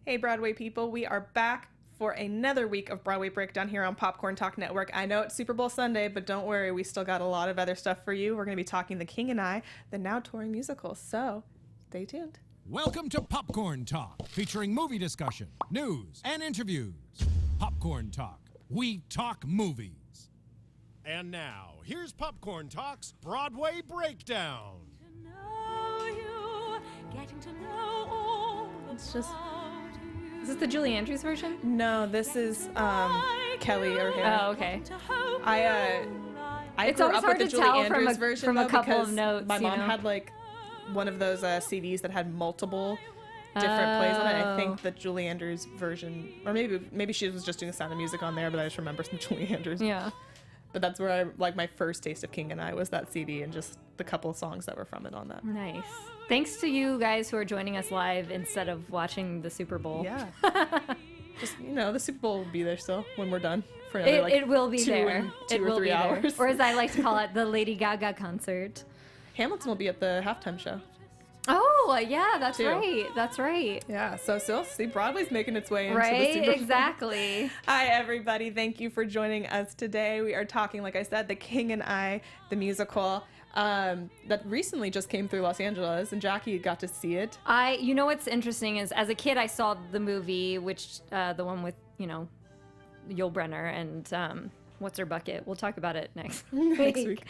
Hey, Broadway people, we are back for another week of Broadway Breakdown here on Popcorn Talk Network. I know it's Super Bowl Sunday, but don't worry, we still got a lot of other stuff for you. We're going to be talking The King and I, the now touring musical, so stay tuned. Welcome to Popcorn Talk, featuring movie discussion, news, and interviews. Popcorn Talk, we talk movies. And now, here's Popcorn Talk's Broadway Breakdown. To know you, getting to know all It's just... Is this the Julie Andrews version? No, this is Kelly or him. Oh, okay. I It's grew always up hard with the to tell Julie from Andrews a- version, from a though, couple of because notes, my you mom know? had like one of those CDs that had multiple different plays on it. I think the Julie Andrews version, or maybe she was just doing Sound of Music on there, but I just remember some Julie Andrews. Yeah. But that's where I like my first taste of King and I was that CD and just the couple of songs that were from it on that. Nice. Thanks to you guys who are joining us live instead of watching the Super Bowl. Yeah. Just, the Super Bowl will be there still when we're done for another, It will be there. Two It or will 3 be there. hours. Or as I like to call it, the Lady Gaga concert. Hamilton will be at the halftime show. Oh, yeah, that's Too. right. That's right. Yeah, so still see Broadway's making its way into the Right? Super Bowl. Exactly. Hi, everybody. Thank you for joining us today. We are talking, like I said, The King and I, the musical, that recently just came through Los Angeles, and Jacque got to see it. You know what's interesting is as a kid I saw the movie, which the one with, Yul Brynner and what's her bucket. We'll talk about it next week.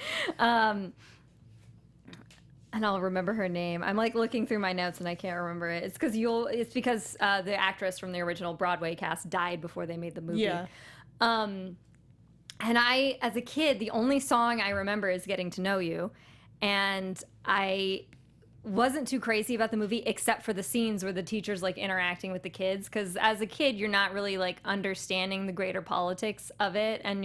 And I'll remember her name. I'm like looking through my notes and I can't remember it. It's because the actress from the original Broadway cast died before they made the movie. Yeah. And I, as a kid, the only song I remember is Getting to Know You. And I wasn't too crazy about the movie except for the scenes where the teacher's like interacting with the kids, because as a kid you're not really like understanding the greater politics of it, and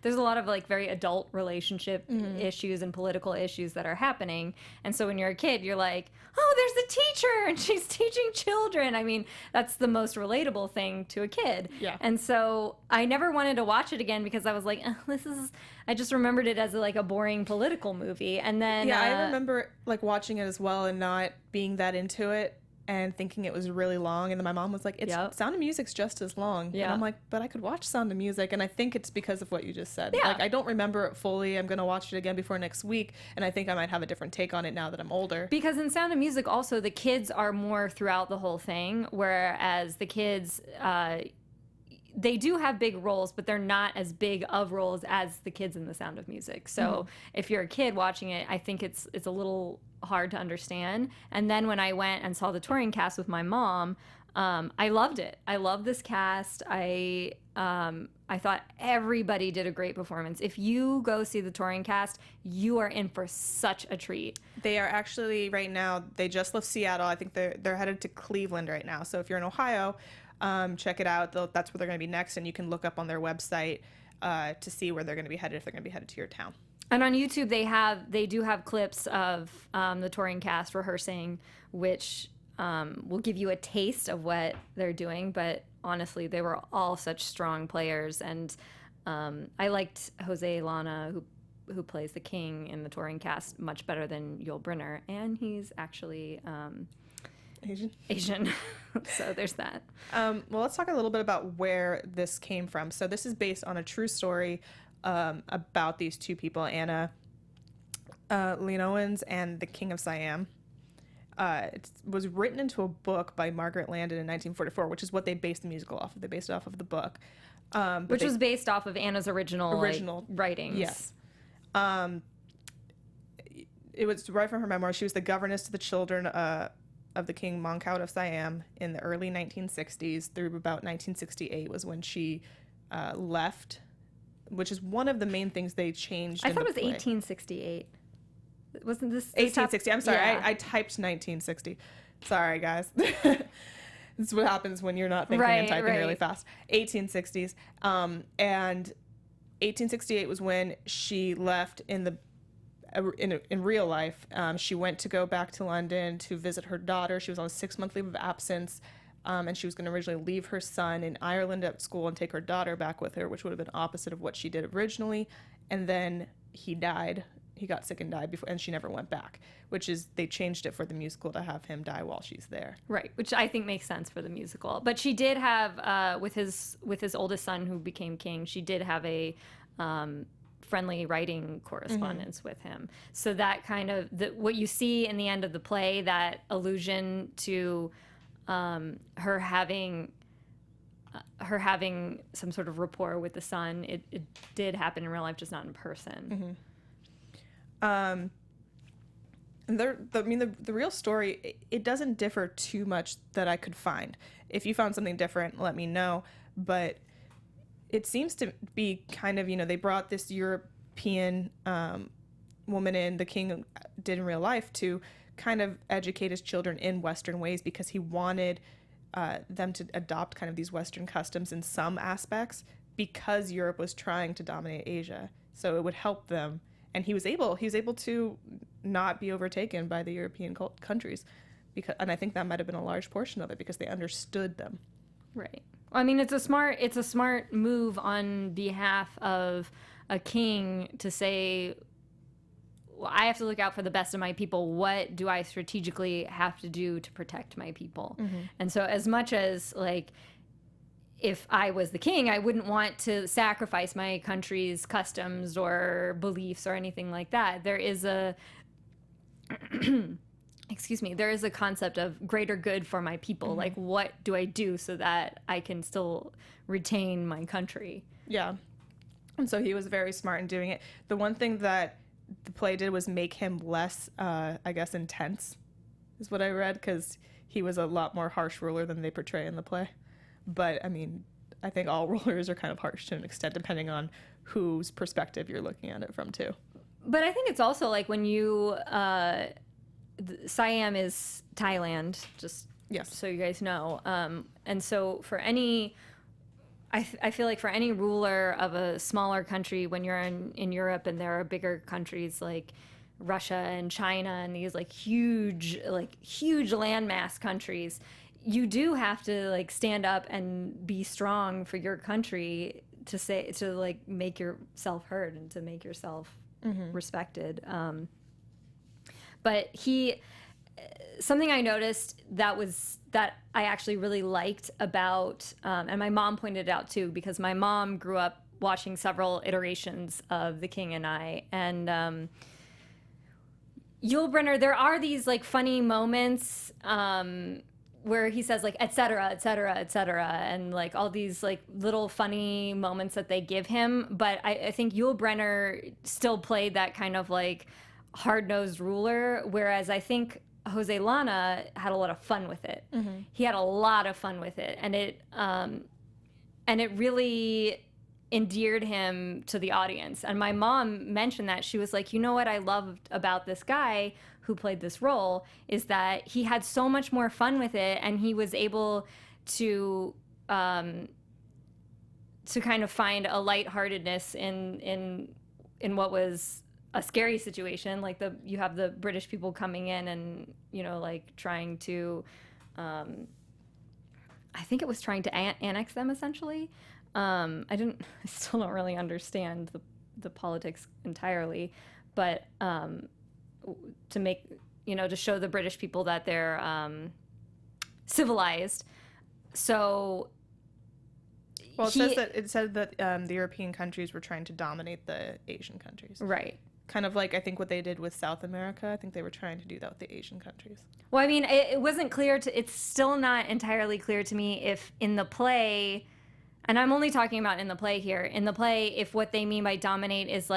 there's a lot of like very adult relationship issues and political issues that are happening, and so when you're a kid you're like, oh, there's the teacher and she's teaching children. I mean, that's the most relatable thing to a kid. Yeah. And so I never wanted to watch it again because I was like, I just remembered it as like a boring political movie. And then Yeah, I remember like watching it as well and not being that into it and thinking it was really long. And then my mom was like, Sound of Music's just as long. Yeah. And I'm like, but I could watch Sound of Music. And I think it's because of what you just said. Yeah. Like, I don't remember it fully. I'm going to watch it again before next week. And I think I might have a different take on it now that I'm older. Because in Sound of Music also the kids are more throughout the whole thing, whereas the kids they do have big roles, but they're not as big of roles as the kids in The Sound of Music. So if you're a kid watching it, I think it's a little hard to understand. And then when I went and saw the touring cast with my mom, I loved it. I love this cast. I thought everybody did a great performance. If you go see the touring cast, you are in for such a treat. They are actually right now, they just left Seattle. I think they're headed to Cleveland right now. So if you're in Ohio, check it out. That's where they're going to be next, and you can look up on their website to see where they're going to be headed if they're going to be headed to your town. And on YouTube, they do have clips of the touring cast rehearsing, which will give you a taste of what they're doing. But honestly, they were all such strong players, and I liked Jose Lana, who plays the king in the touring cast, much better than Yul Brynner, and he's actually Asian. So there's that. Well, let's talk a little bit about where this came from. So this is based on a true story about these two people, Anna Leonowens and the King of Siam. It was written into a book by Margaret Landon in 1944, which is what they based the musical off of. They based it off of the book. Which was based off of Anna's original writings. Yes. It was right from her memoir. She was the governess to the children of the King Mongkut of Siam in the early 1960s through about 1968 was when she left, which is one of the main things they changed. I thought it was play. 1868. Wasn't this 1860? I'm sorry, Yeah. I typed 1960. Sorry, guys. This is what happens when you're not thinking and typing really fast. 1860s. And 1868 was when she left in real life. She went to go back to London to visit her daughter. She was on a 6-month leave of absence, and she was going to originally leave her son in Ireland at school and take her daughter back with her, which would have been opposite of what she did originally. And then he died. he got sick and died before, and she never went back, which is they changed it for the musical to have him die while she's there. Right, which I think makes sense for the musical. But she did have with his oldest son who became king, she did have a friendly writing correspondence with him. So that kind of what you see in the end of the play, that allusion to her having some sort of rapport with the son, it did happen in real life, just not in person. And the real story, it doesn't differ too much that I could find. If you found something different, let me know. But it seems to be kind of, they brought this European woman in, the king did in real life, to kind of educate his children in Western ways, because he wanted them to adopt kind of these Western customs in some aspects, because Europe was trying to dominate Asia. So it would help them. And he was able to not be overtaken by the European countries, and I think that might have been a large portion of it, because they understood them. Right. Well, I mean, it's a smart move on behalf of a king to say, well, I have to look out for the best of my people. What do I strategically have to do to protect my people? And so, as much as like, if I was the king, I wouldn't want to sacrifice my country's customs or beliefs or anything like that. There is a there is a concept of greater good for my people. Like, what do I do so that I can still retain my country? Yeah. And so he was very smart in doing it. The one thing that the play did was make him less, I guess, intense, is what I read, because he was a lot more harsh ruler than they portray in the play. But, I mean, I think all rulers are kind of harsh to an extent, depending on whose perspective you're looking at it from, too. But I think it's also like when you... Siam is Thailand, just so you guys know. And so for any... I feel like for any ruler of a smaller country, when you're in Europe and there are bigger countries like Russia and China and these huge landmass countries, you do have to like stand up and be strong for your country to make yourself heard and to make yourself respected. But something I noticed that I actually really liked about, and my mom pointed it out too, because my mom grew up watching several iterations of The King and I, and Yul Brynner, there are these funny moments where he says et cetera, et cetera, et cetera, and all these little funny moments that they give him. But I think Yul Brynner still played that kind of hard-nosed ruler, whereas I think Jose Lana had a lot of fun with it. He had a lot of fun with it, and it really endeared him to the audience. And my mom mentioned that. She was like, you know what I loved about this guy who played this role is that he had so much more fun with it, and he was able to kind of find a lightheartedness in what was a scary situation. You have the British people coming in and trying to I think it was trying to annex them, essentially. I still don't really understand the politics entirely, but to make to show the British people that they're civilized. So it said that the European countries were trying to dominate the Asian countries, right? Kind of I think what they did with South America. I think they were trying to do that with the Asian countries. Well, I mean, it wasn't clear it's still not entirely clear to me if in the play, and I'm only talking about in the play here, in the play, if what they mean by dominate is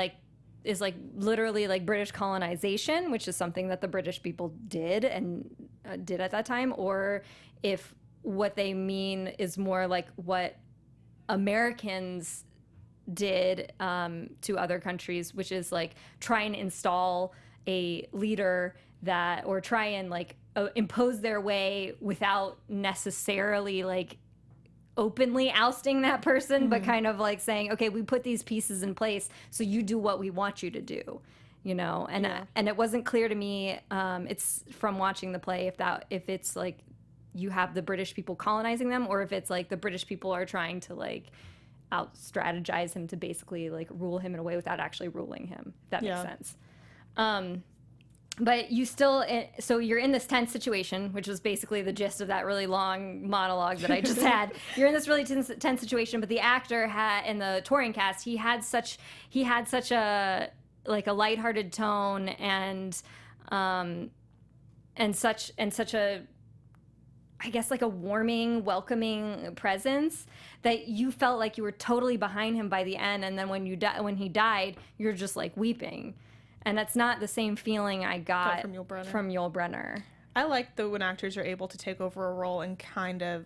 literally British colonization, which is something that the British people did at that time, or if what they mean is more what Americans did to other countries, which is try and install a leader or try and impose their way without necessarily openly ousting that person, but kind of saying, okay, we put these pieces in place, so you do what we want you to do, and it wasn't clear to me, it's from watching the play, if it's you have the British people colonizing them, or if it's the British people are trying to out strategize him to basically rule him in a way without actually ruling him, if that makes sense. But you still, so you're in this tense situation, which was basically the gist of that really long monologue that I just had. You're in this really tense situation, but the actor in the touring cast, he had such a like a lighthearted tone and such a, I guess, like a warming, welcoming presence that you felt like you were totally behind him by the end. And then when he died, you're just like weeping. And that's not the same feeling I got from Yul Brynner. I like when actors are able to take over a role and kind of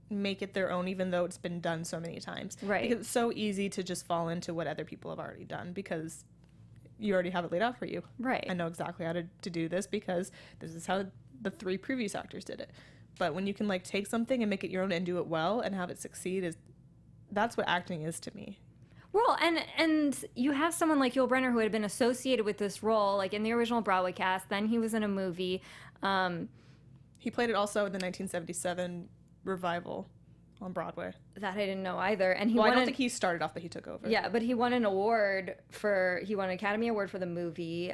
make it their own, even though it's been done so many times. Right. Because it's so easy to just fall into what other people have already done because you already have it laid out for you. Right. I know exactly how to do this because this is how the 3 previous actors did it. But when you can like take something and make it your own and do it well and have it succeed, that's what acting is to me. Well, and you have someone like Yul Brynner who had been associated with this role, like in the original Broadway cast. Then he was in a movie. He played it also in the 1977 revival on Broadway. That I didn't know either. And I don't think he started off, but he took over. Yeah, but he won an award he won an Academy Award for the movie.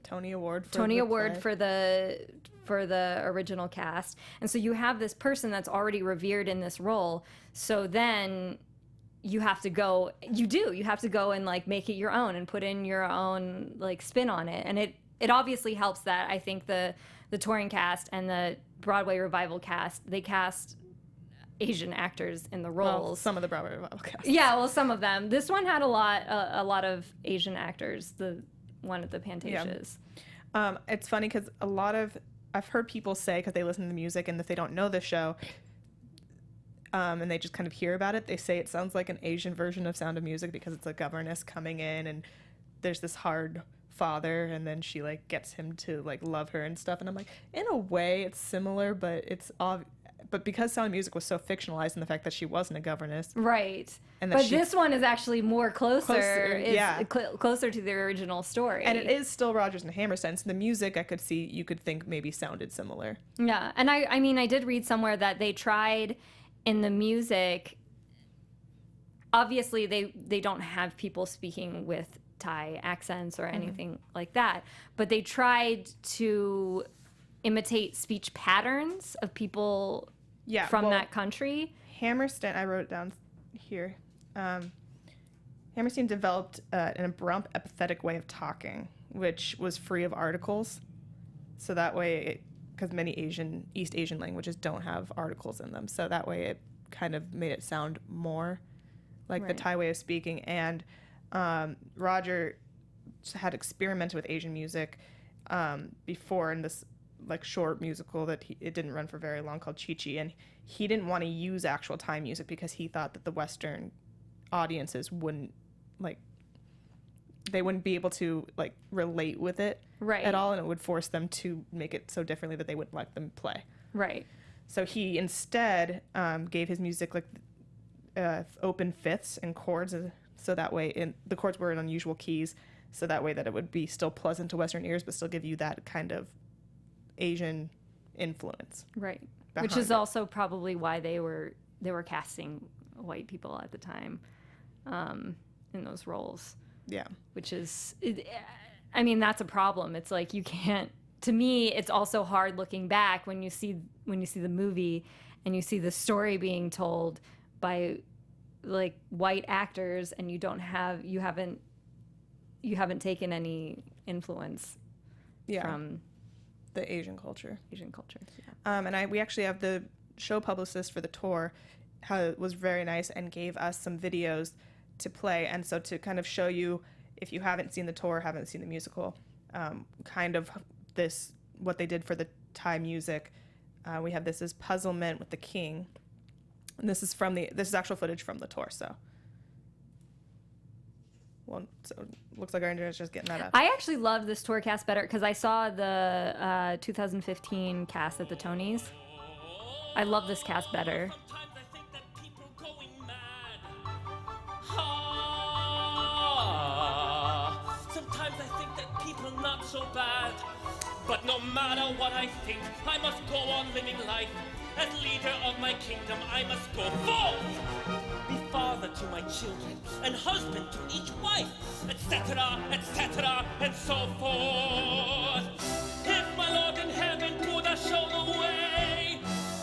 Tony Award for the original cast. And so you have this person that's already revered in this role. So then you have to go and like make it your own and put in your own like spin on it. And it obviously helps that I think the touring cast and the Broadway revival cast, they cast Asian actors in the roles. Well, some of the Broadway revival cast. Yeah, well, some of them. This one had a lot of Asian actors, the one at the Pantasias. Yeah. It's funny because I've heard people say, because they listen to the music and if they don't know the show, and they just kind of hear about it, they say it sounds like an Asian version of Sound of Music because it's a governess coming in and there's this hard father and then she like gets him to like love her and stuff. And I'm like, in a way it's similar, but but because Sound of Music was so fictionalized in the fact that she wasn't a governess. Right. And but this one is actually more closer to the original story. And it is still Rodgers and Hammerstein. So the music you could think maybe sounded similar. Yeah. And I mean, I did read somewhere that they tried in the music, obviously they don't have people speaking with Thai accents or anything like that, but they tried to imitate speech patterns of people from that country. Hammerstein, I wrote it down here. Hammerstein developed an abrupt, empathetic way of talking, which was free of articles. So that way, because many East Asian languages don't have articles in them, so that way it kind of made it sound more like the Thai way of speaking. And Roger had experimented with Asian music before in this like short musical that it didn't run for very long called Chi-Chi, and he didn't want to use actual Thai music because he thought that the Western audiences wouldn't be able to like relate with it at all, and it would force them to make it so differently that they wouldn't let them play. Right. So he instead gave his music like open fifths and chords, so that way the chords were in unusual keys, so that way that it would be still pleasant to Western ears, but still give you that kind of Asian influence. Right. Which is also probably why they were casting white people at the time in those roles. Yeah. Which is, I mean, that's a problem. It's like you can't. To me, it's also hard looking back when you see the movie and you see the story being told by like white actors, and you haven't taken any influence from the Asian culture. Yeah. And we actually have the show publicist for the tour was very nice and gave us some videos to play, and so to kind of show you, if you haven't seen the tour, haven't seen the musical, kind of what they did for the Thai music. We have this as Puzzlement with the King, and this is actual footage from the tour. So it looks like our engineer's just getting that up. I actually love this tour cast better because I saw the 2015 cast at the Tonys. I love this cast better. Sometimes I think that people not so bad. But no matter what I think, I must go on living life. As leader of my kingdom, I must go forth. Be father father to my children, and husband to each wife, etc., etc., and so forth. If my Lord in heaven could have shown the way,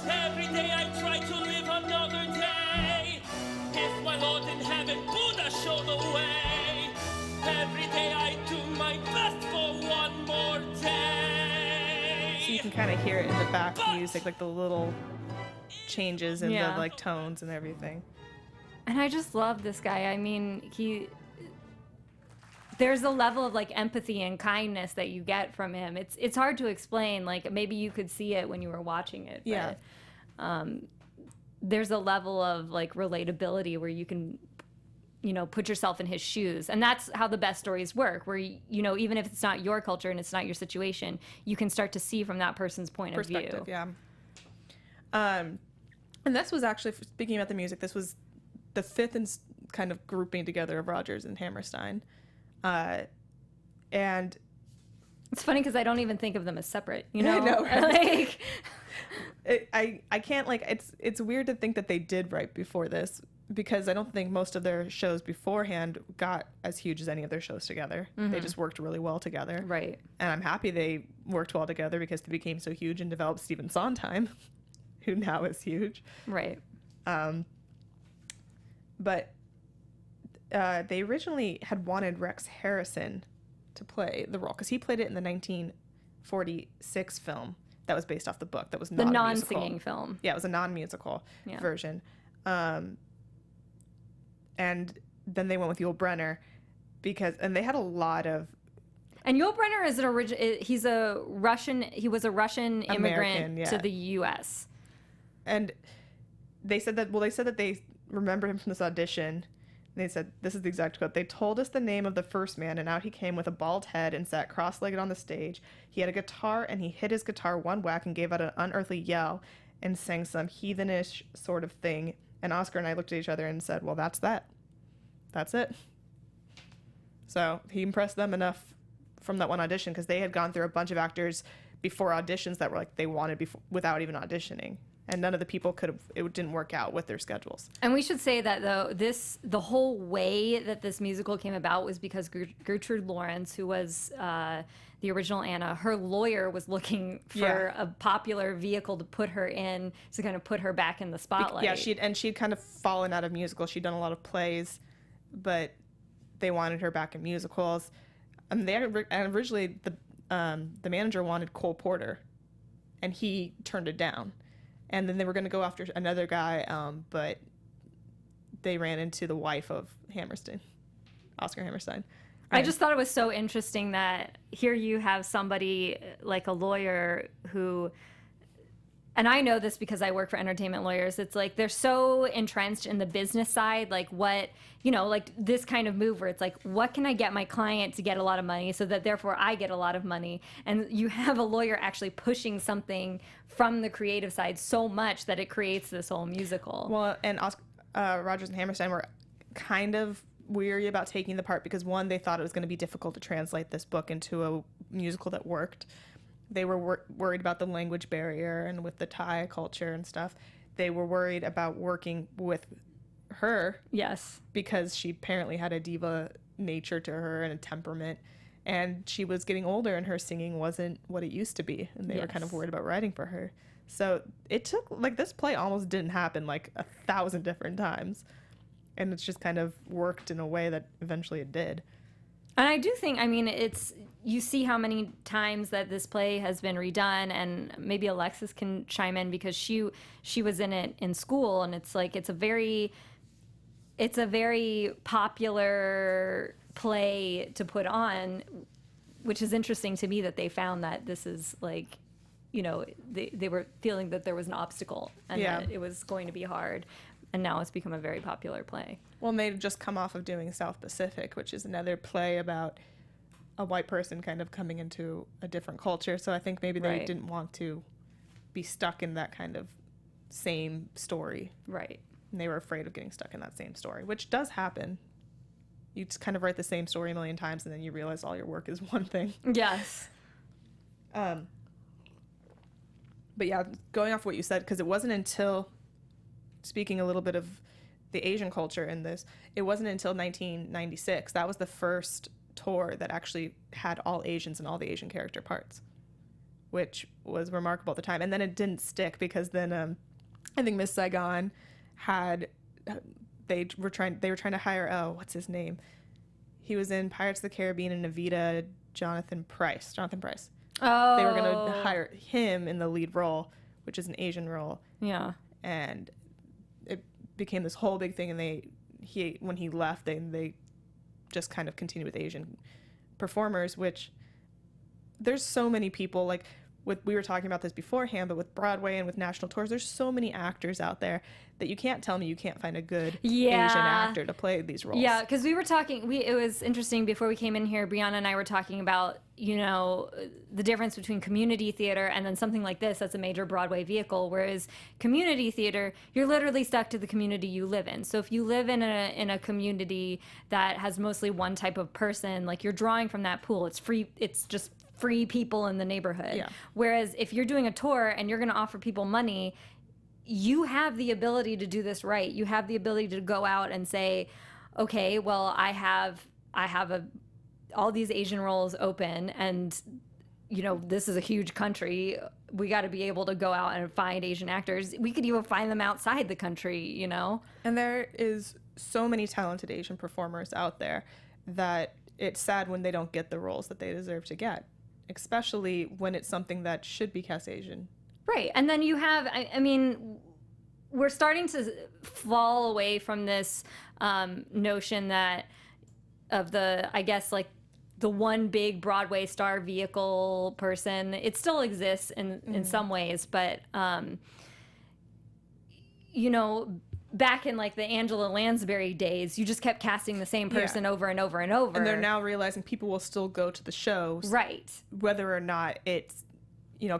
every day I try to live another day. If my Lord in heaven could have shown the way, every day I do my best for one more day. So you can kind of hear it in the back music, like the little changes in the like tones and everything. And I just love this guy. I mean, there's a level of like empathy and kindness that you get from him. It's hard to explain. Like maybe you could see it when you were watching it. Yeah. But, there's a level of like relatability where you can, put yourself in his shoes. And that's how the best stories work, where, even if it's not your culture and it's not your situation, you can start to see from that person's point of view. Perspective, yeah. And this was actually, speaking about the music, this was the fifth kind of grouping together of Rodgers and Hammerstein. And it's funny because I don't even think of them as separate, I know, right? Like, I can't, like, it's weird to think that they did right before this, because I don't think most of their shows beforehand got as huge as any of their shows together. Mm-hmm. They just worked really well together. Right. And I'm happy they worked well together because they became so huge and developed Stephen Sondheim, who now is huge. Right. But they originally had wanted Rex Harrison to play the role, because he played it in the 1946 film that was based off the book. That was the not non-singing film. Yeah, it was a non-musical version. And then they went with Yul Brynner and they had a lot of. And Yul Brynner is he was a Russian immigrant American, to the U.S. And they said that they remember him from this audition. They said, this is the exact quote: "They told us the name of the first man, and out he came with a bald head and sat cross-legged on the stage. He had a guitar, and he hit his guitar one whack and gave out an unearthly yell and sang some heathenish sort of thing. And Oscar and I looked at each other and said, well, that's that. That's it." So he impressed them enough from that one audition, because they had gone through a bunch of actors before auditions that were like they wanted without even auditioning. And none of the people it didn't work out with their schedules. And we should say that, though, the whole way that this musical came about was because Gertrude Lawrence, who was the original Anna, her lawyer was looking for a popular vehicle to put her in, to kind of put her back in the spotlight. She'd kind of fallen out of musicals. She'd done a lot of plays, but they wanted her back in musicals. And originally the manager wanted Cole Porter, and he turned it down. And then they were going to go after another guy, but they ran into the wife of Hammerstein, Oscar Hammerstein. I just thought it was so interesting that here you have somebody like a lawyer who, and I know this because I work for entertainment lawyers, it's like they're so entrenched in the business side, like what, like this kind of move where it's like, what can I get my client to get a lot of money so that therefore I get a lot of money? And you have a lawyer actually pushing something from the creative side so much that it creates this whole musical. Well, and Rodgers and Hammerstein were kind of weary about taking the part because, one, they thought it was going to be difficult to translate this book into a musical that worked. They were worried about the language barrier, and with the Thai culture and stuff, they were worried about working with her. Yes. Because she apparently had a diva nature to her and a temperament, and she was getting older and her singing wasn't what it used to be, and they were kind of worried about writing for her. So it took, like, this play almost didn't happen like 1,000 different times, and it's just kind of worked in a way that eventually it did. And I do think, I mean, you see how many times that this play has been redone, and maybe Alexis can chime in because she was in it in school, and it's like it's a very popular play to put on, which is interesting to me that they found that this is like, they were feeling that there was an obstacle and that it was going to be hard. And now it's become a very popular play. Well, and they'd just come off of doing South Pacific, which is another play about a white person kind of coming into a different culture. So I think maybe they didn't want to be stuck in that kind of same story. Right. And they were afraid of getting stuck in that same story, which does happen. You just kind of write the same story a million times, and then you realize all your work is one thing. Yes. But yeah, going off what you said, because it wasn't until, speaking a little bit of the Asian culture in this, it wasn't until 1996 that was the first tour that actually had all Asians and all the Asian character parts, which was remarkable at the time. And then it didn't stick because then I think Miss Saigon had they were trying to hire what's his name? He was in Pirates of the Caribbean and Evita, Jonathan Pryce. Oh. They were going to hire him in the lead role, which is an Asian role. Yeah. And it became this whole big thing, and when he left, they just kind of continued with Asian performers, which there's so many people, like we were talking about this beforehand, but with Broadway and with national tours, there's so many actors out there that you can't tell me you can't find a good Asian actor to play these roles. Yeah, because we were talking, it was interesting before we came in here, Briana and I were talking about, the difference between community theater and then something like this that's a major Broadway vehicle, whereas community theater, you're literally stuck to the community you live in. So if you live in a community that has mostly one type of person, like you're drawing from that pool, it's free, it's just free people in the neighborhood. Yeah. Whereas if you're doing a tour and you're going to offer people money, you have the ability to do this right. You have the ability to go out and say, okay, well, I have all these Asian roles open, and this is a huge country. We got to be able to go out and find Asian actors. We could even find them outside the country, And there is so many talented Asian performers out there that it's sad when they don't get the roles that they deserve to get, especially when it's something that should be cast Asian. Right. And then you have, I mean, we're starting to fall away from this notion of the one big Broadway star vehicle person. It still exists in some ways, but, back in like the Angela Lansbury days, you just kept casting the same person over and over and over. And they're now realizing people will still go to the shows. Right. Whether or not it's,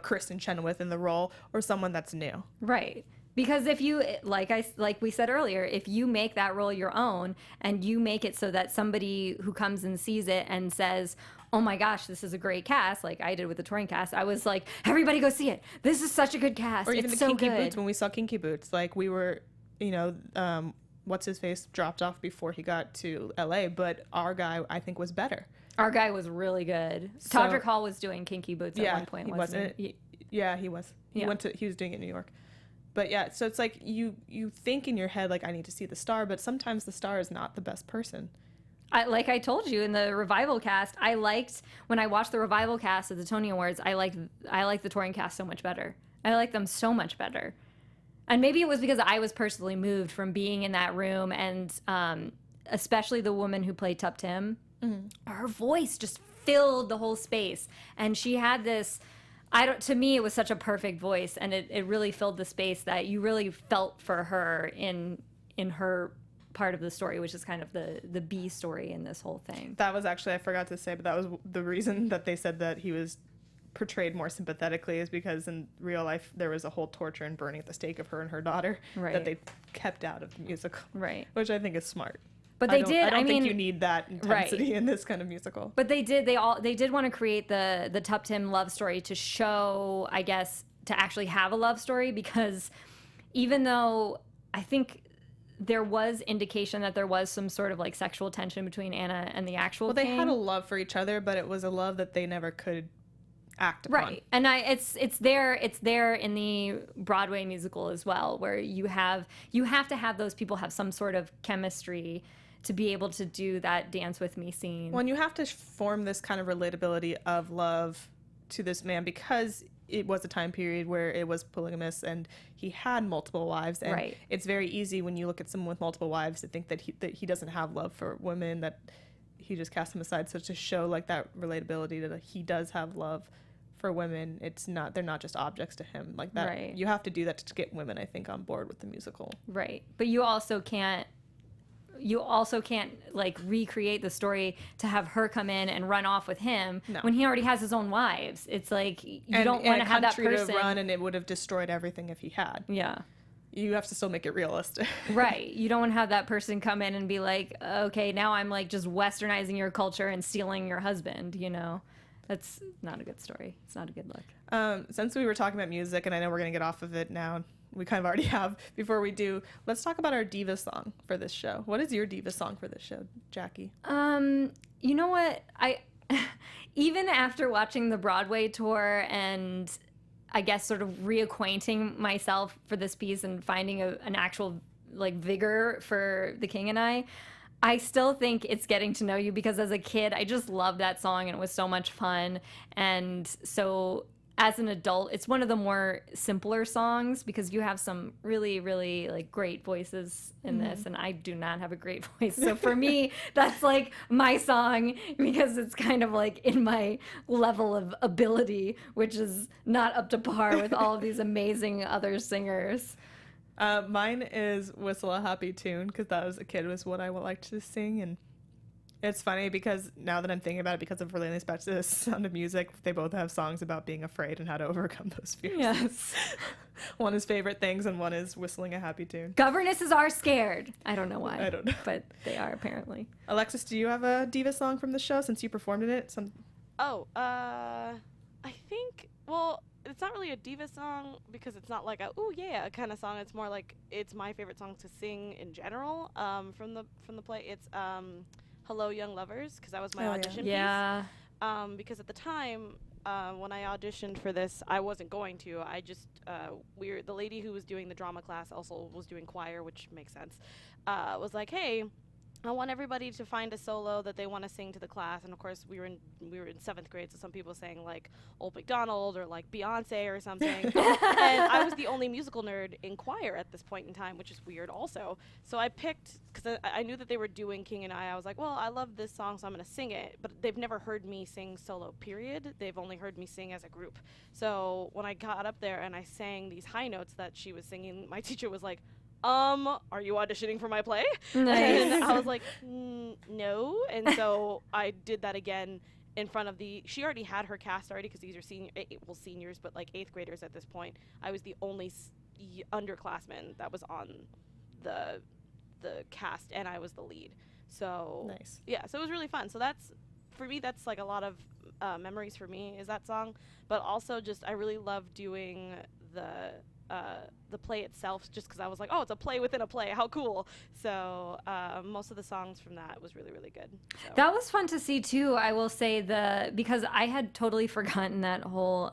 Kristen Chenoweth in the role or someone that's new. Right. Because if you, like we said earlier, if you make that role your own and you make it so that somebody who comes and sees it and says, oh my gosh, this is a great cast, like I did with the touring cast, I was like, everybody go see it. This is such a good cast. Or even it's the so Kinky good. Boots, when we saw Kinky Boots, like we were, what's his face dropped off before he got to LA, but our guy I think was better. Our guy was really good. So, Todrick Hall was doing Kinky Boots at one point, wasn't he? Yeah, he was. He was doing it in New York. But yeah, so it's like you think in your head, like, I need to see the star, but sometimes the star is not the best person. Like I told you in the revival cast, when I watched the revival cast at the Tony Awards, I liked the touring cast so much better. I liked them so much better. And maybe it was because I was personally moved from being in that room, and especially the woman who played Tup Tim. Mm-hmm. Her voice just filled the whole space, and she had this. To me, it was such a perfect voice, and it really filled the space that you really felt for her in her part of the story, which is kind of the B story in this whole thing. That was actually, I forgot to say, but that was the reason that they said that he was portrayed more sympathetically, is because in real life there was a whole torture and burning at the stake of her and her daughter that they kept out of the musical. Right. Which I think is smart. But I don't think you need that intensity in this kind of musical. But they did want to create the Tup Tim love story to show, I guess, to actually have a love story, because even though I think there was indication that there was some sort of like sexual tension between Anna and the actual king. They had a love for each other, but it was a love that they never could act upon. Right. And it's there in the Broadway musical as well, where you have to have those people have some sort of chemistry to be able to do that dance with me scene. Well, and you have to form this kind of relatability of love to this man, because it was a time period where it was polygamous and he had multiple wives, and it's very easy when you look at someone with multiple wives to think that he doesn't have love for women, that he just casts them aside. So to show like that relatability that he does have love for women, they're not just objects to him like that. Right. You have to do that to get women, I think, on board with the musical. Right. But you also can't like recreate the story to have her come in and run off with him when he already has his own wives. It's like you don't want to have that person to run, and it would have destroyed everything if he had. Yeah. You have to still make it realistic. Right. You don't want to have that person come in and be like, okay, now I'm like just westernizing your culture and stealing your husband, That's not a good story. It's not a good look. Since we were talking about music, and I know we're going to get off of it now we kind of already have. Before we do, let's talk about our diva song for this show. What is your diva song for this show, Jackie? You know what? I even after watching the Broadway tour and I guess sort of reacquainting myself for this piece and finding an actual like vigor for The King and I still think it's Getting to Know You, because as a kid I just loved that song and it was so much fun. And so as an adult, it's one of the more simpler songs because you have some really, really like great voices in this, and I do not have a great voice. So for me, that's like my song because it's kind of like in my level of ability, which is not up to par with all of these amazing other singers. Mine is Whistle a Happy Tune, because that as a kid was what I liked to sing. And it's funny because now that I'm thinking about it, because of Relating Back to the Sound of Music, they both have songs about being afraid and how to overcome those fears. Yes. One is Favorite Things and one is Whistling a Happy Tune. Governesses are scared. I don't know why. I don't know. But they are apparently. Alexis, do you have a diva song from the show since you performed in it? I think, well, it's not really a diva song because it's not like a ooh yeah kind of song. It's more like it's my favorite song to sing in general from the play. It's Hello Young Lovers, because that was my audition piece. Yeah. Because at the time when I auditioned for this, I wasn't going to. I just the lady who was doing the drama class also was doing choir, which makes sense. Was like, hey, I want everybody to find a solo that they want to sing to the class. And of course we were in 7th grade, so some people sang like Old MacDonald or like Beyonce or something. And I was the only musical nerd in choir at this point in time, which is weird also. So I picked, because I knew that they were doing King and I was like, well, I love this song, so I'm going to sing it. But they've never heard me sing solo, period. They've only heard me sing as a group. So when I got up there and I sang these high notes that she was singing, my teacher was like, are you auditioning for my play? Nice. And I was like, no. And so I did that again in front of she already had her cast already, because these are seniors, but like 8th graders at this point. I was the only underclassman that was on the cast, and I was the lead. So Nice. Yeah, so it was really fun. So that's, for me, that's like a lot of memories for me is that song. But also just I really love doing the play itself, just because I was like, oh, it's a play within a play, how cool. So most of the songs from that was really, really good. So. That was fun to see too. I will say because I had totally forgotten that whole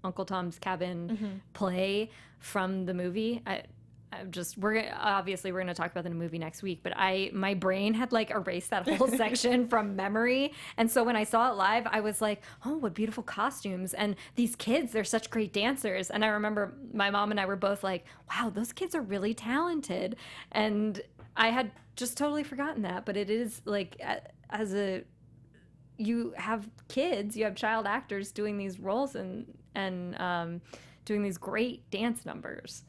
Uncle Tom's Cabin play from the movie. We're gonna talk about the movie next week, but my brain had like erased that whole section from memory, and so when I saw it live, I was like, oh, what beautiful costumes, and these kids, they're such great dancers. And I remember my mom and I were both like, wow, those kids are really talented, and I had just totally forgotten that. But it is like, you have kids, you have child actors doing these roles and doing these great dance numbers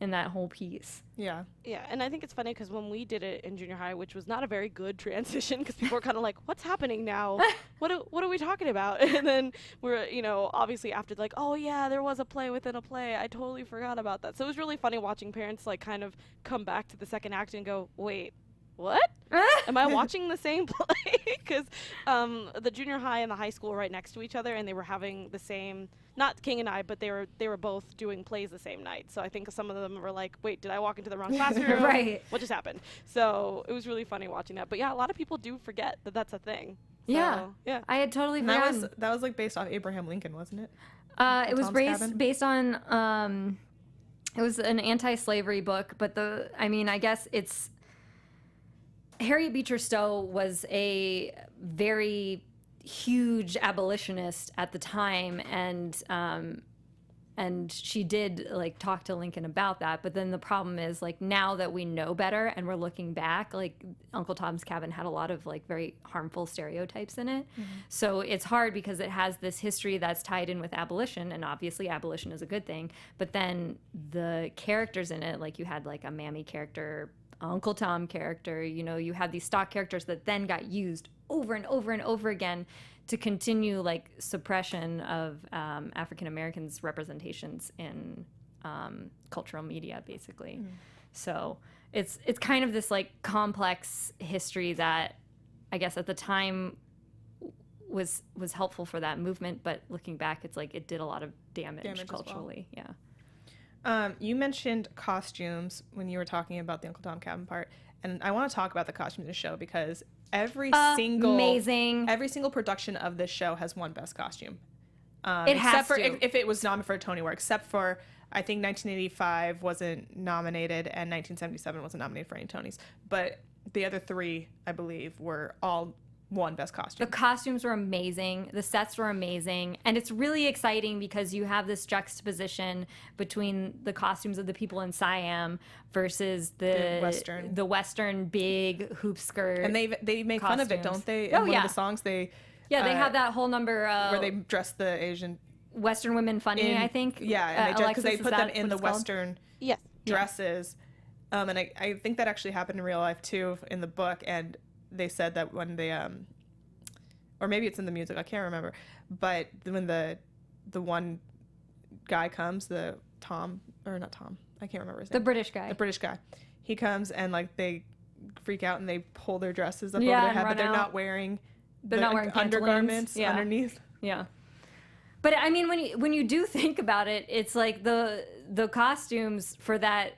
in that whole piece. Yeah. Yeah, and I think it's funny because when we did it in junior high, which was not a very good transition, because people were kind of like, what's happening now? What are we talking about? And then we're, obviously after like, oh yeah, there was a play within a play. I totally forgot about that. So it was really funny watching parents like kind of come back to the second act and go, wait, what? Am I watching the same play? Because the junior high and the high school were right next to each other, and they were having the same, not King and I, but they were both doing plays the same night. So I think some of them were like, wait, did I walk into the wrong classroom? Right. What just happened? So it was really funny watching that. But yeah, a lot of people do forget that that's a thing. So, yeah. I had totally And forgotten. that was like based off Abraham Lincoln, wasn't it? It was Tom's based on it was an anti-slavery book, but I guess it's Harriet Beecher Stowe was a very huge abolitionist at the time, and she did like talk to Lincoln about that. But then the problem is, like, now that we know better and we're looking back, like Uncle Tom's Cabin had a lot of like very harmful stereotypes in it. So it's hard because it has this history that's tied in with abolition, and obviously abolition is a good thing. But then the characters in it, like you had like a Mammy character, Uncle Tom character, you had these stock characters that then got used over and over and over again to continue like suppression of African Americans' representations in cultural media, basically. So it's kind of this like complex history that I guess at the time was helpful for that movement, but looking back, it's like it did a lot of damage as well. culturally. Yeah. You mentioned costumes when you were talking about the Uncle Tom cabin part, and I want to talk about the costumes in the show because every single production of this show has won Best Costume. It has except for to. if it was nominated for a Tony Award, except for I think 1985 wasn't nominated and 1977 wasn't nominated for any Tonys, but the other three, I believe, were all won Best Costume. The costumes were amazing. The sets were amazing. And it's really exciting because you have this juxtaposition between the costumes of the people in Siam versus the Western big hoop skirt. And they make fun of it, don't they? In one of the songs, they have that whole number where they dress the Asian Western women funny, I think. Yeah, and because they put them in the Western Yes. dresses. And I think that actually happened in real life too in the book, and they said that when they or maybe it's in the music, I can't remember, but when the one guy comes, I can't remember his name. The British guy, he comes and like they freak out and they pull their dresses up over Yeah, their and head, but run they're out. not wearing undergarments undergarments underneath. Yeah. But I mean, when you do think about it, it's like the costumes for that,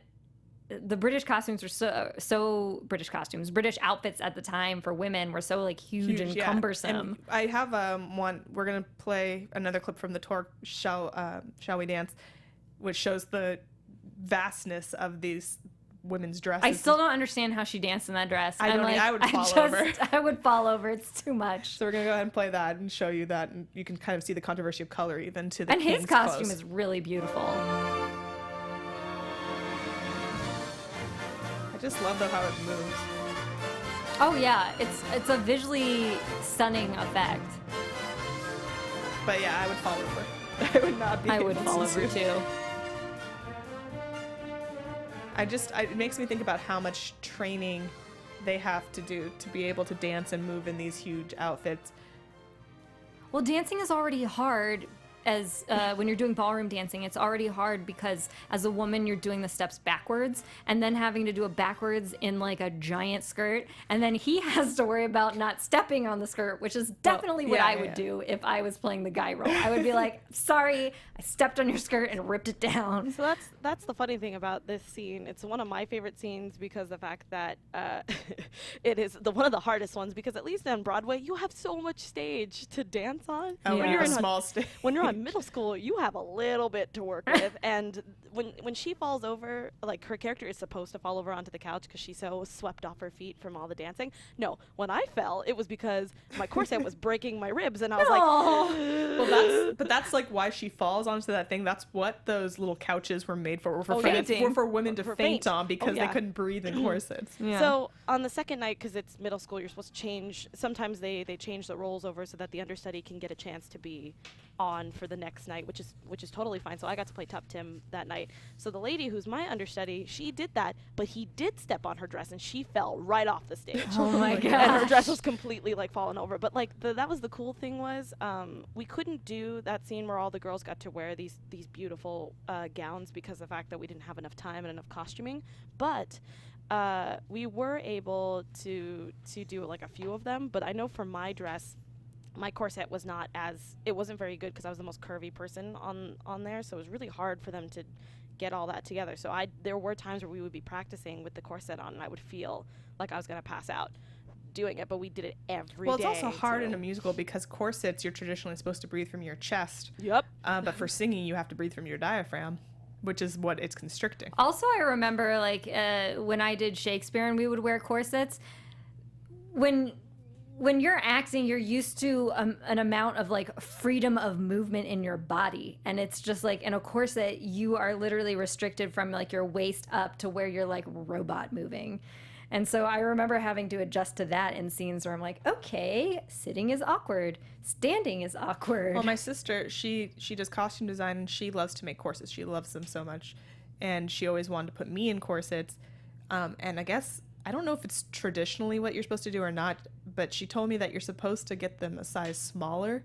the British costumes were British outfits at the time for women were so like huge and cumbersome. And I have one. We're gonna play another clip from the tour. Shall We Dance, which shows the vastness of these women's dresses. I still don't understand how she danced in that dress. I would fall over. I would fall over. It's too much. So we're gonna go ahead and play that and show you that, and you can kind of see the controversy of color even to the And King's his costume clothes. is really beautiful. I just love how it moves. Oh yeah, it's a visually stunning effect. But yeah, I would fall over. I would not be. I would able fall to over do- too. it makes me think about how much training they have to do to be able to dance and move in these huge outfits. Well, dancing is already hard as when you're doing ballroom dancing. It's already hard because as a woman you're doing the steps backwards and then having to do it backwards in like a giant skirt, and then he has to worry about not stepping on the skirt, which is definitely what I would do if I was playing the guy role. I would be like, sorry, I stepped on your skirt and ripped it down. So that's the funny thing about this scene. It's one of my favorite scenes because the fact that it is one of the hardest ones, because at least on Broadway you have so much stage to dance on. Oh, When yeah. you're A in small stage. When you're on middle school, you have a little bit to work with. And when she falls over, like her character is supposed to fall over onto the couch because she's so swept off her feet from all the dancing. No, when I fell, it was because my corset was breaking my ribs, and I was Well, that's like why she falls onto that thing. That's what those little couches were made for. Were for fainting. Were for women to For faint faint. on because yeah. they couldn't breathe in corsets. Yeah. So on the second night, because it's middle school, you're supposed to change. Sometimes they change the roles over so that the understudy can get a chance to be on for the next night, which is totally fine. So I got to play Tup Tim that night. So the lady who's my understudy, she did that, but he did step on her dress and she fell right off the stage. Oh my god. And her dress was completely like fallen over. But like that was the cool thing was we couldn't do that scene where all the girls got to wear these beautiful gowns because of the fact that we didn't have enough time and enough costuming. But we were able to do like a few of them. But I know for my dress, my corset was it wasn't very good because I was the most curvy person on there, so it was really hard for them to get all that together. So there were times where we would be practicing with the corset on and I would feel like I was gonna pass out doing it, but we did it every day. Well, it's also hard too. in a musical because corsets, you're traditionally supposed to breathe from your chest. Yep. But for singing, you have to breathe from your diaphragm, which is what it's constricting. Also, I remember like when I did Shakespeare and we would wear corsets. When you're acting, you're used to an amount of like freedom of movement in your body, and it's just like in a corset, you are literally restricted from like your waist up to where you're like robot moving. And so I remember having to adjust to that in scenes where I'm like, okay, sitting is awkward, standing is awkward. Well, my sister, she does costume design and she loves to make corsets. She loves them so much, and she always wanted to put me in corsets. And I guess I don't know if it's traditionally what you're supposed to do or not, but she told me that you're supposed to get them a size smaller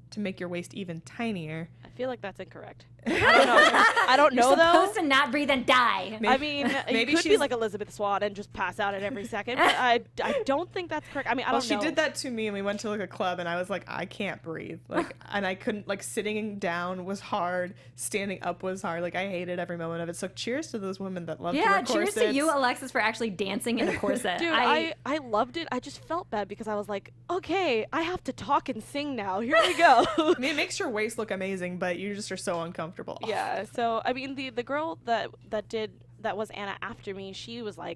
to make your waist even tinier. I feel like that's incorrect. I don't know You're though. supposed to not breathe and die. I mean, maybe you could be she's- like Elizabeth Swan and just pass out at every second, but I don't think that's correct. I mean, I Well, don't she know. did that to me, and we went to like a club, and I was like, I can't breathe, like, and I couldn't, like, sitting down was hard, standing up was hard, like, I hated every moment of it. So cheers to those women that love to Yeah, wear cheers to corsets. you, Alexis, for actually dancing in a corset. Dude, I loved it. I just felt bad because I was like, okay, I have to talk and sing now. Here we go. I mean, it makes your waist look amazing, but you just are so uncomfortable. Yeah. So I mean, the girl that was Anna after me, she was a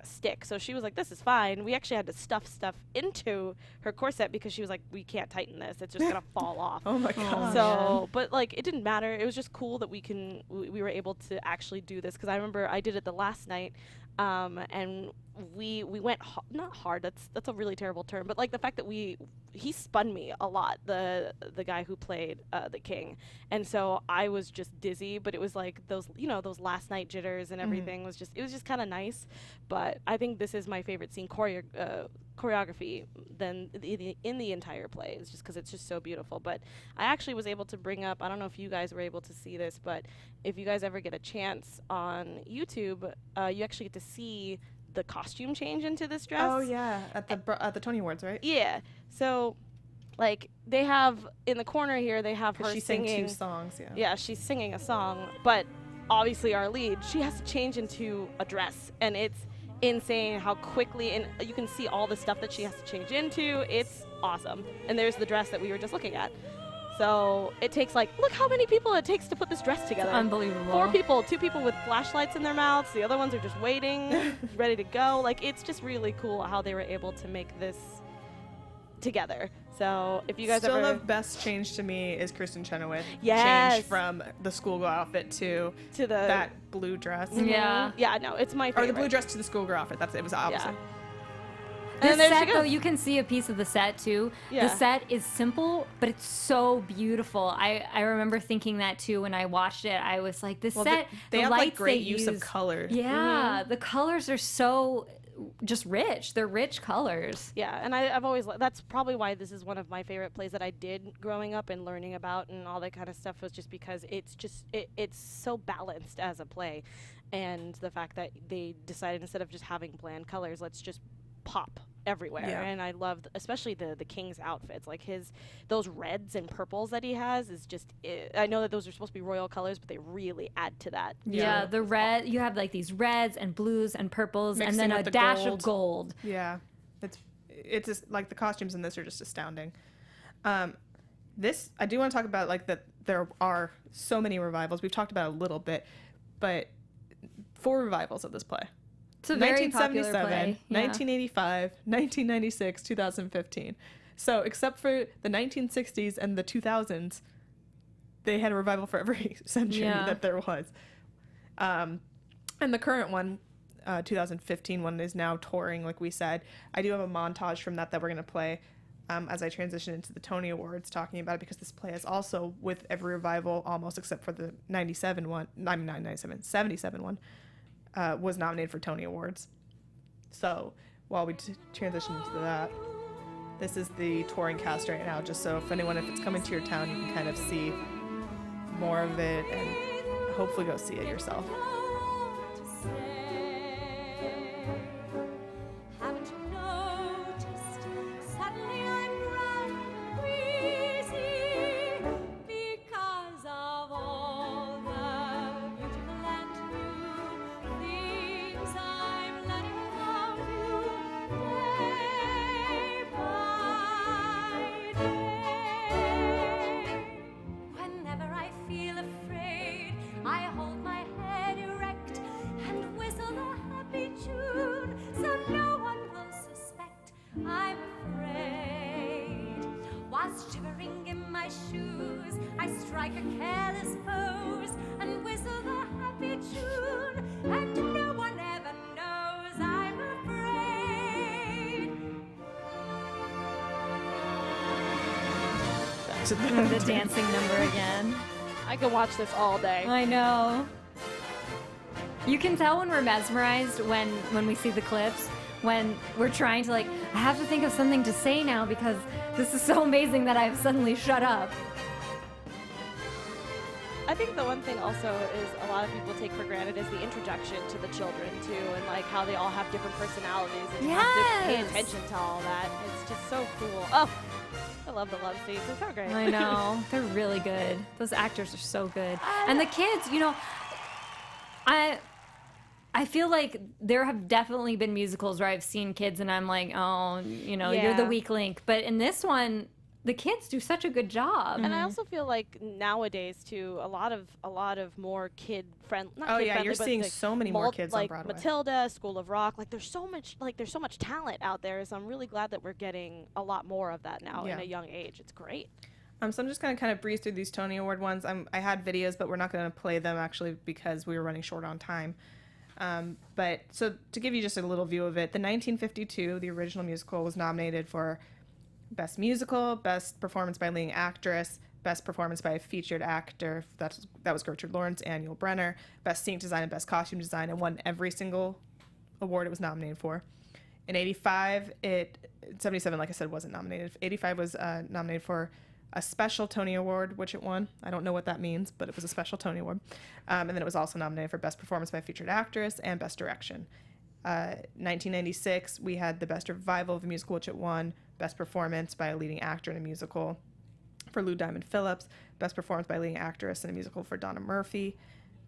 stick. So she was like, this is fine. We actually had to stuff stuff into her corset because she was like, we can't tighten this. It's just gonna fall off. Oh my god. So, but like, it didn't matter. It was just cool that we were able to actually do this, because I remember I did it the last night, and we went not hard. That's a really terrible term, but like the fact that he spun me a lot. The guy who played the king, and so I was just dizzy. But it was like those last night jitters and everything was just kind of nice. But I think this is my favorite scene choreography than in the entire play. It's just because it's just so beautiful. But I actually was able to bring up, I don't know if you guys were able to see this, but if you guys ever get a chance on YouTube, you actually get to see the costume change into this dress. Oh yeah, at the Tony Awards, right? Yeah. So, like, they have in the corner here, they have her She sang singing 2 songs. Yeah. Yeah, she's singing a song, but obviously our lead, she has to change into a dress, and it's insane how quickly, and you can see all the stuff that she has to change into. It's awesome. And there's the dress that we were just looking at. So it takes, like, look how many people it takes to put this dress together. Unbelievable. 4 people, 2 people with flashlights in their mouths. The other ones are just waiting, ready to go. Like, it's just really cool how they were able to make this together. So if you guys Still ever the best change to me is Kristen Chenoweth. Yes. Change from the schoolgirl outfit to that blue dress. Yeah. Yeah, no, it's my favorite. Or the blue dress to the schoolgirl outfit. It was opposite. Yeah. This And there she set, though, goes. you can see a piece of the set, too. Yeah. The set is simple, but it's so beautiful. I remember thinking that, too, when I watched it. I was like, this Well, set, they the have, lights like, great they use of use- color. Yeah, the colors are so just rich. They're rich colors. Yeah, and I've always that's probably why this is one of my favorite plays that I did growing up and learning about and all that kind of stuff, was just because it's so balanced as a play, and the fact that they decided, instead of just having bland colors, let's just pop everywhere. Yeah. And I loved especially the king's outfits, like those reds and purples that he has is just I know that those are supposed to be royal colors, but they really add to that. Yeah, the red, you have like these reds and blues and purples, Mixing and then a with the dash gold. of gold. Yeah, it's just, like, the costumes in this are just astounding. This I do want to talk about, like, that there are so many revivals. We've talked about it a little bit, but 4 revivals of this play. It's a very popular 1977, play. Yeah. 1985, 1996, 2015. So except for the 1960s and the 2000s, they had a revival for every century that there was. And the current one, 2015 one, is now touring, like we said. I do have a montage from that we're going to play as I transition into the Tony Awards, talking about it, because this play is also, with every revival almost except for the 77 one, not 97, 77 one, was nominated for Tony Awards. So while we transition into that, this is the touring cast right now, just so if it's coming to your town, you can kind of see more of it and hopefully go see it yourself. Haven't you noticed? Suddenly I'm round queasy because of all the beautiful and new things I'm learning about you day by day. Whenever I feel afraid, I hold my head erect and whistle a happy tune so no one will suspect I'm afraid. Whilst shivering in my shoes, I strike a careless pose and whistle the happy tune, and no one ever knows I'm afraid. Back to The dancing number again. I can watch this all day. I know. You can tell when we're mesmerized when we see the clips, when we're trying to, like, I have to think of something to say now because this is so amazing that I've suddenly shut up. I think the one thing also is a lot of people take for granted is the introduction to the children too, and like how they all have different personalities, and you have to pay attention to all that. It's just so cool. Oh, I love the love scenes. They're so great. I know. They're really good. Those actors are so good. And the kids, you know, I feel like there have definitely been musicals where I've seen kids and I'm like, oh, you know, you're the weak link. But in this one, the kids do such a good job. And I also feel like nowadays too, a lot of more kid friendly. Oh yeah, you're seeing so many more kids on Broadway. Matilda, School of Rock, like there's so much talent out there. So I'm really glad that we're getting a lot more of that now in a young age. It's great. So I'm just going to kind of breeze through these Tony Award ones. I had videos, but we're not going to play them actually because we were running short on time. But so to give you just a little view of it, the 1952, the original musical, was nominated for Best Musical, Best Performance by Leading Actress, Best Performance by a Featured Actor, that was Gertrude Lawrence and Yul Brynner, Best Scenic Design and Best Costume Design, and won every single award it was nominated for. In 77, like I said, wasn't nominated. 85 was nominated for a special Tony Award, which it won. I don't know what that means, but it was a special Tony Award. And then it was also nominated for Best Performance by a Featured Actress and Best Direction. 1996, we had the Best Revival of a Musical, which it won. Best Performance by a Leading Actor in a Musical for Lou Diamond Phillips. Best Performance by a Leading Actress in a Musical for Donna Murphy.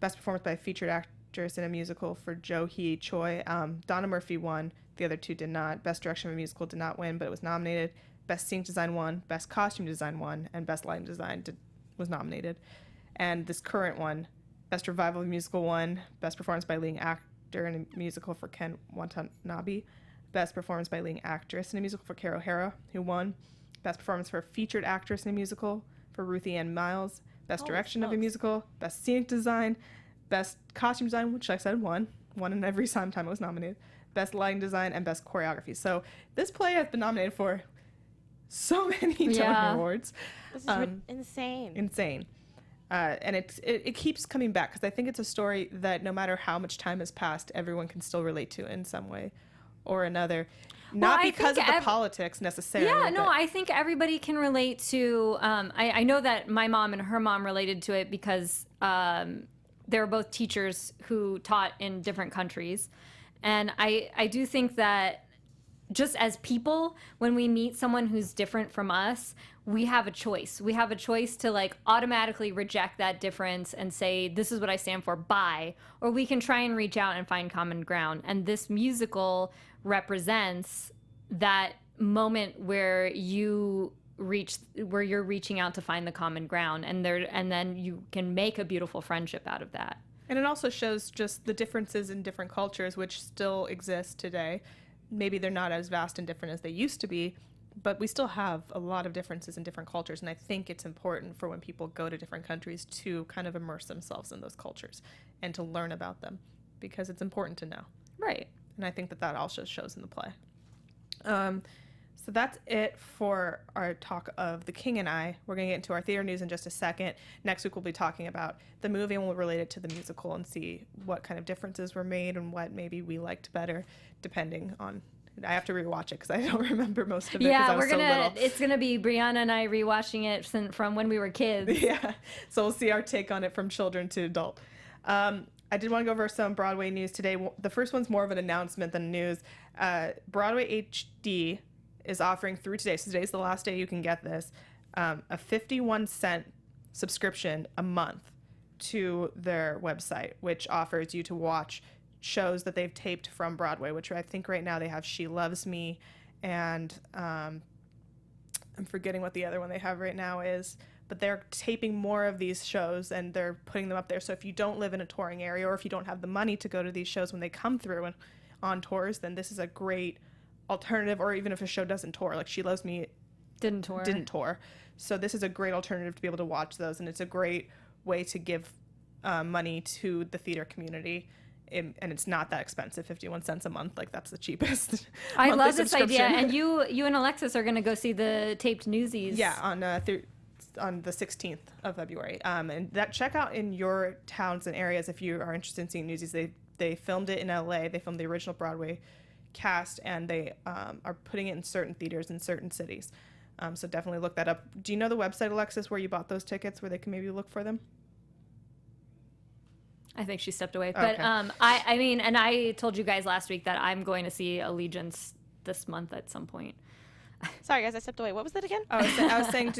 Best Performance by a Featured Actress in a Musical for Jo Hee Choi. Donna Murphy won. The other two did not. Best Direction of a Musical did not win, but it was nominated. Best Scenic Design won. Best Costume Design won. And Best Lighting Design was nominated. And this current one, Best Revival of a Musical won. Best Performance by a Leading Actor in a Musical for Ken Watanabe. Best Performance by a Leading Actress in a Musical for Carol O'Hara, who won. Best Performance for a Featured Actress in a Musical for Ruthie Ann Miles. Best Direction of a Musical. Best Scenic Design. Best Costume Design, which I said won in every time it was nominated. Best Lighting Design and Best Choreography. So this play has been nominated for so many Tony Awards. This is Insane. And it keeps coming back because I think it's a story that no matter how much time has passed, everyone can still relate to in some way or another. Not because of the politics necessarily. Yeah, no, I think everybody can relate to. I know that my mom and her mom related to it because they were both teachers who taught in different countries. And I do think that just as people, when we meet someone who's different from us, we have a choice. We have a choice to like automatically reject that difference and say, this is what I stand for, bye. Or we can try and reach out and find common ground. And this musical represents that moment where you're reaching out to find the common ground, and then you can make a beautiful friendship out of that. And it also shows just the differences in different cultures, which still exist today. Maybe they're not as vast and different as they used to be, but we still have a lot of differences in different cultures. And I think it's important for when people go to different countries to kind of immerse themselves in those cultures and to learn about them, because it's important to know. Right. And I think that also shows in the play. So that's it for our talk of The King and I. We're going to get into our theater news in just a second. Next week we'll be talking about the movie, and we'll relate it to the musical and see what kind of differences were made and what maybe we liked better, depending on. I have to rewatch it because I don't remember most of it. Yeah, we're gonna. It's gonna be Briana and I rewatching it from when we were kids. Yeah, so we'll see our take on it from children to adult. I did want to go over some Broadway news today. The first one's more of an announcement than news. Broadway HD is offering through today, so today's the last day you can get this, a 51-cent subscription a month to their website, which offers you to watch shows that they've taped from Broadway, which I think right now they have She Loves Me, and I'm forgetting what the other one they have right now is, but they're taping more of these shows and they're putting them up there. So if you don't live in a touring area, or if you don't have the money to go to these shows when they come through and on tours, then this is a great alternative. Or even if a show doesn't tour, like She Loves Me didn't tour. So this is a great alternative to be able to watch those, and it's a great way to give money to the theater community. And it's not that expensive, 51 cents a month. Like, that's the cheapest. I love this idea. And you and Alexis are going to go see the taped Newsies. Yeah, on the 16th of February. And check out in your towns and areas if you are interested in seeing Newsies. They filmed it in LA. They filmed the original Broadway cast, and they are putting it in certain theaters in certain cities. So definitely look that up. Do you know the website, Alexis, where you bought those tickets, where they can maybe look for them? I think she stepped away. Okay. But I mean, and I told you guys last week that I'm going to see Allegiance this month at some point. Sorry, guys, I stepped away. What was that again? I was saying,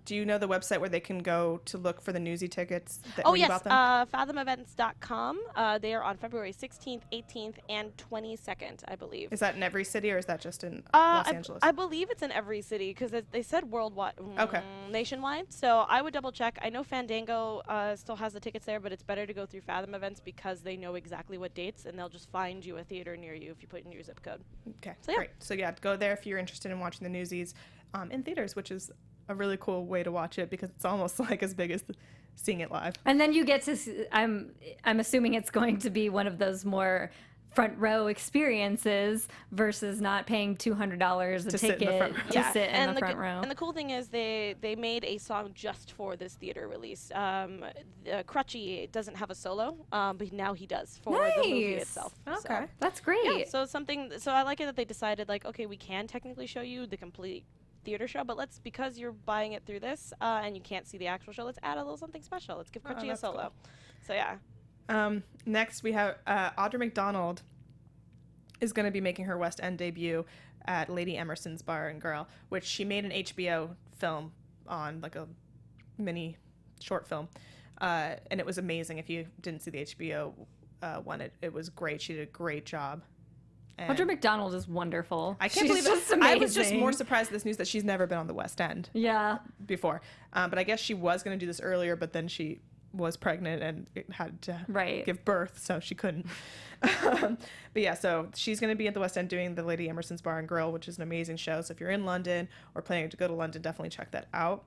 do you know the website where they can go to look for the Newsy tickets? Oh, when you yes, bought them? fathomevents.com. They are on February 16th, 18th, and 22nd, I believe. Is that in every city, or is that just in Los Angeles? I believe it's in every city because they said worldwide, nationwide. So I would double check. I know Fandango still has the tickets there, but it's better to go through Fathom Events because they know exactly what dates, and they'll just find you a theater near you if you put in your zip code. Okay, So, yeah. great. So yeah, go there if you're interested in watching the Newsies in theaters, which is a really cool way to watch it because it's almost like as big as seeing it live. And then you get to see, I'm assuming it's going to be one of those more front row experiences versus not paying $200 a sit in the front row. ticket to sit in and the front row. And the cool thing is they made a song just for this theater release. Crutchy doesn't have a solo, but now he does for the movie Nice. itself. Okay. That's great. Yeah, so I like it that they decided, like, okay, we can technically show you the complete theater show, but because you're buying it through this and you can't see the actual show, let's add a little something special. Let's give Crutchy a that's solo. cool. So yeah. Next, we have Audra McDonald is going to be making her West End debut at Lady Emerson's Bar and Girl, which she made an HBO film on, like a mini short film. And it was amazing. If you didn't see the HBO one, it was great. She did a great job. And Audra McDonald is wonderful. I can't She's believe just it. amazing. I was just more surprised at this news that she's never been on the West End Yeah. before. But I guess she was going to do this earlier, but then she was pregnant and had to give birth, so she couldn't. But yeah, so she's going to be at the West End doing the Lady Emerson's Bar and Grill, which is an amazing show. So if you're in London or planning to go to London, definitely check that out.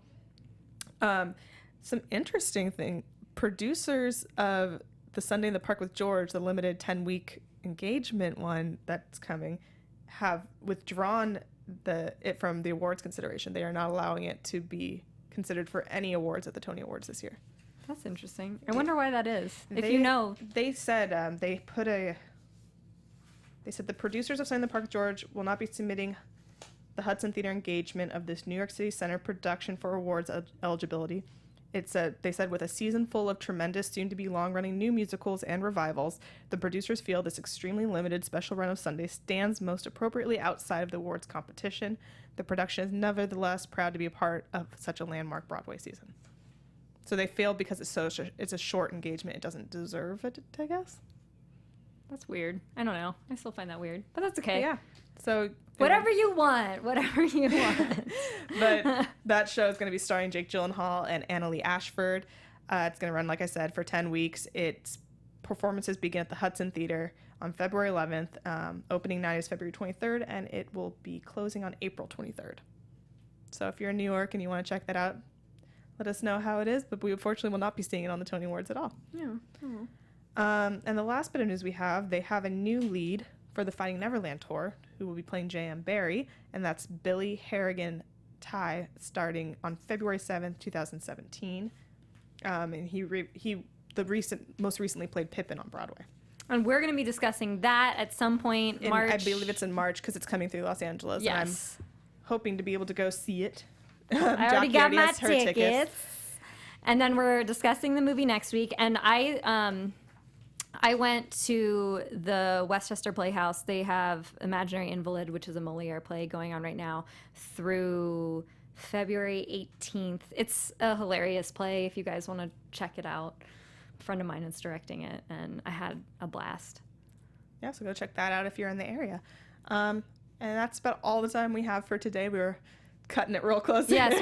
Some interesting thing. Producers of the Sunday in the Park with George, the limited 10-week engagement one that's coming, have withdrawn it from the awards consideration. They are not allowing it to be considered for any awards at the Tony Awards this year. That's interesting. I wonder why that is. They said they said the producers of Sunday in the Park with George will not be submitting the Hudson Theater engagement of this New York City Center production for awards eligibility. They said with a season full of tremendous, soon-to-be long-running new musicals and revivals, the producers feel this extremely limited special run of Sunday stands most appropriately outside of the awards competition. The production is nevertheless proud to be a part of such a landmark Broadway season. So they failed because it's a short engagement. It doesn't deserve it, I guess. That's weird. I don't know. I still find that weird, but that's okay. But yeah. So whatever you want. But that show is going to be starring Jake Gyllenhaal and Anna Lee Ashford. It's going to run, like I said, for 10 weeks. Its performances begin at the Hudson Theater on February 11th. Opening night is February 23rd, and it will be closing on April 23rd. So if you're in New York and you want to check that out, let us know how it is. But we unfortunately will not be seeing it on the Tony Awards at all. Yeah. Oh. And the last bit of news they have a new lead for the Finding Neverland tour, who will be playing J.M. Barrie, and that's Billy Harrigan Ty, starting on February 7th, 2017. And he most recently played Pippin on Broadway. And we're going to be discussing that at some point in March. I believe it's in March because it's coming through Los Angeles. Yes. And I'm hoping to be able to go see it. I already Jacque got my has her tickets. And then we're discussing the movie next week. And I went to the Westchester Playhouse. They have Imaginary Invalid, which is a Moliere play going on right now, through February 18th. It's a hilarious play if you guys want to check it out. A friend of mine is directing it, and I had a blast. Yeah, so go check that out if you're in the area. And that's about all the time we have for today. We were cutting it real close. Yes,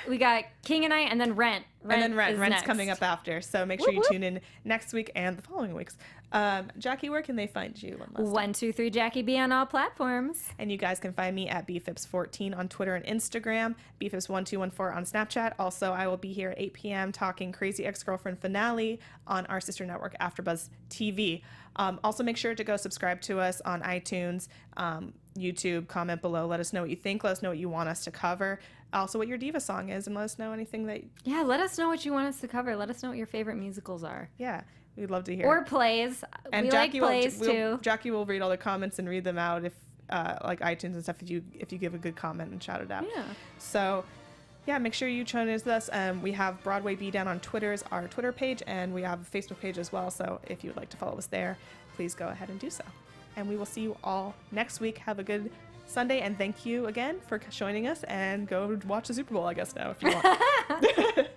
we got King and I, and then Rent. Rent's next. coming up after. So make sure you tune in next week and the following weeks. Jacque, where can they find you? 123 Jackie B on all platforms. And you guys can find me at bphipps14 on Twitter and Instagram, bphipps1214 on Snapchat. Also, I will be here at 8 p.m. talking Crazy Ex-Girlfriend finale on our sister network, AfterBuzz TV. Also, make sure to go subscribe to us on iTunes, YouTube, comment below. Let us know what you think. Let us know what you want us to cover. Also, what your diva song is, and let us know anything that... Yeah, let us know what you want us to cover. Let us know what your favorite musicals are. Yeah, we'd love to hear. Or plays. And we Jacque like plays, too. Jacque will read all the comments and read them out if, like iTunes and stuff, if you give a good comment and shout it out. Yeah. So, yeah, make sure you join us. We have Broadway Be Down on Twitter is our Twitter page, and we have a Facebook page as well. So if you would like to follow us there, please go ahead and do so. And we will see you all next week. Have a good Sunday, and thank you again for joining us. And go watch the Super Bowl, I guess, now if you want.